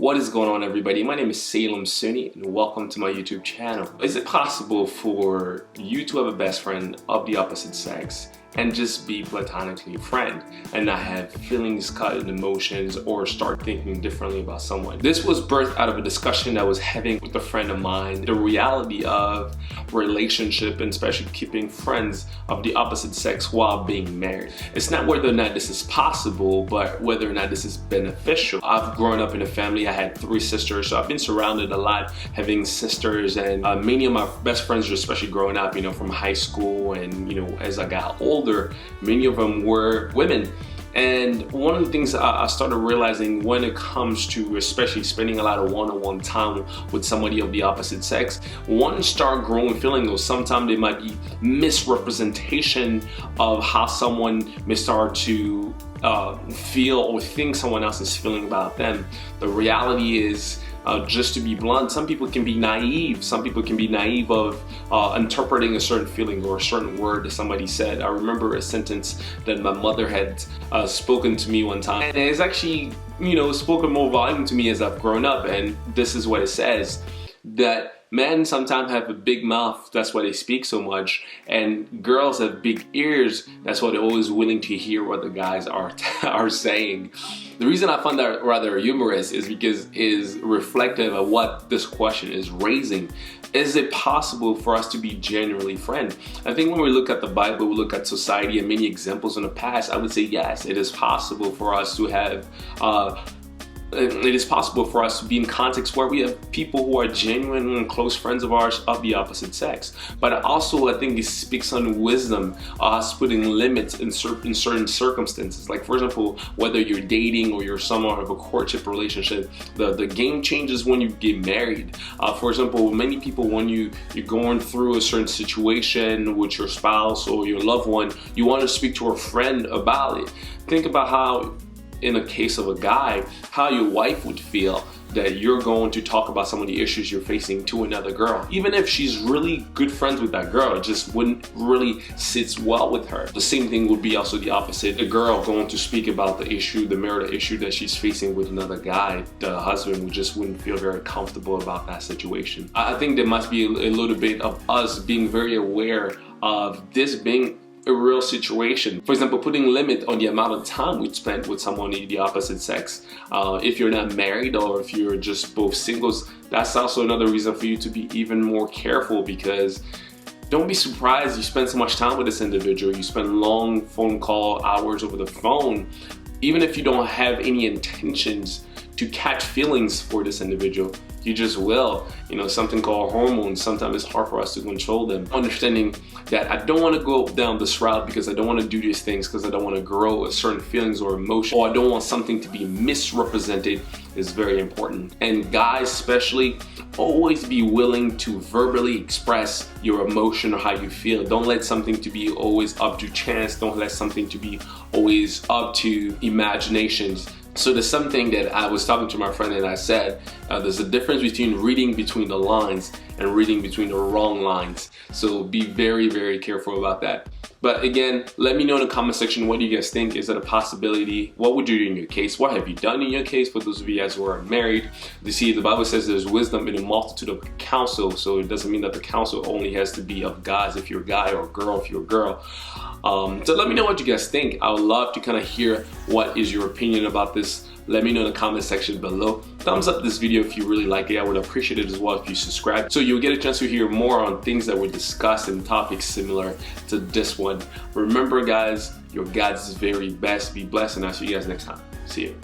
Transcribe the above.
What is going on, everybody? My name is Salem Soni and welcome to my YouTube channel. Is it possible for you to have a best friend of the opposite sex and just be platonically a friend and not have feelings, cut and emotions, or start thinking differently about someone? This was birthed out of a discussion I was having with a friend of mine. The reality of relationship, and especially keeping friends of the opposite sex while being married. It's not whether or not this is possible, but whether or not this is beneficial. I've grown up in a family. I had 3 sisters, so I've been surrounded a lot having sisters, and many of my best friends, especially growing up, from high school, and as I got older, many of them were women. And one of the things I started realizing when it comes to especially spending a lot of one-on-one time with somebody of the opposite sex, one start growing feeling, or sometimes there might be misrepresentation of how someone may start to feel or think someone else is feeling about them. The reality is, just to be blunt, some people can be naive. Some people can be naive of interpreting a certain feeling or a certain word that somebody said. I remember a sentence that my mother had spoken to me one time, and it's actually, spoken more volume to me as I've grown up. And this is what it says: that men sometimes have a big mouth, that's why they speak so much, and girls have big ears, that's why they're always willing to hear what the guys are saying. The reason I find that rather humorous is because it is reflective of what this question is raising. Is it possible for us to be genuinely friends? I think when we look at the Bible, we look at society and many examples in the past, I would say yes, it is possible for us to have it is possible for us to be in context where we have people who are genuine and close friends of ours of the opposite sex. But also, I think it speaks on wisdom, us putting limits in certain circumstances. Like, for example, whether you're dating or you're somewhat of a courtship relationship, the game changes when you get married. For example, many people, when you're going through a certain situation with your spouse or your loved one, you want to speak to a friend about it. Think about how, in a case of a guy, how your wife would feel that you're going to talk about some of the issues you're facing to another girl. Even if she's really good friends with that girl, it just wouldn't really sit well with her. The same thing would be also the opposite. A girl going to speak about the issue, the marital issue that she's facing with another guy, the husband wouldn't feel very comfortable about that situation. I think there must be a little bit of us being very aware of this being a real situation. For example, putting limit on the amount of time we spend with someone of the opposite sex. If you're not married or if you're just both singles, that's also another reason for you to be even more careful, because don't be surprised you spend so much time with this individual. You spend long phone call hours over the phone, even if you don't have any intentions to catch feelings for this individual. You just will. Something called hormones. Sometimes it's hard for us to control them. Understanding that I don't want to go down this route because I don't want to do these things because I don't want to grow certain feelings or emotions, or I don't want something to be misrepresented, is very important. And guys especially, always be willing to verbally express your emotion or how you feel. Don't let something to be always up to chance. Don't let something to be always up to imaginations. So there's something that I was talking to my friend and I said, there's a difference between reading between the lines and reading between the wrong lines. So be very, very careful about that. But again, let me know in the comment section, what do you guys think? Is that a possibility? What would you do in your case? What have you done in your case? For those of you guys who are married, you see the Bible says there's wisdom in a multitude of counsel. So it doesn't mean that the counsel only has to be of guys if you're a guy, or a girl if you're a girl. So let me know what you guys think. I would love to kind of hear what is your opinion about this. Let me know in the comment section below. Thumbs up this video if you really like it. I would appreciate it as well if you subscribe, so you'll get a chance to hear more on things that were discussed and topics similar to this one. Remember guys, your God's very best. Be blessed, and I'll see you guys next time. See you.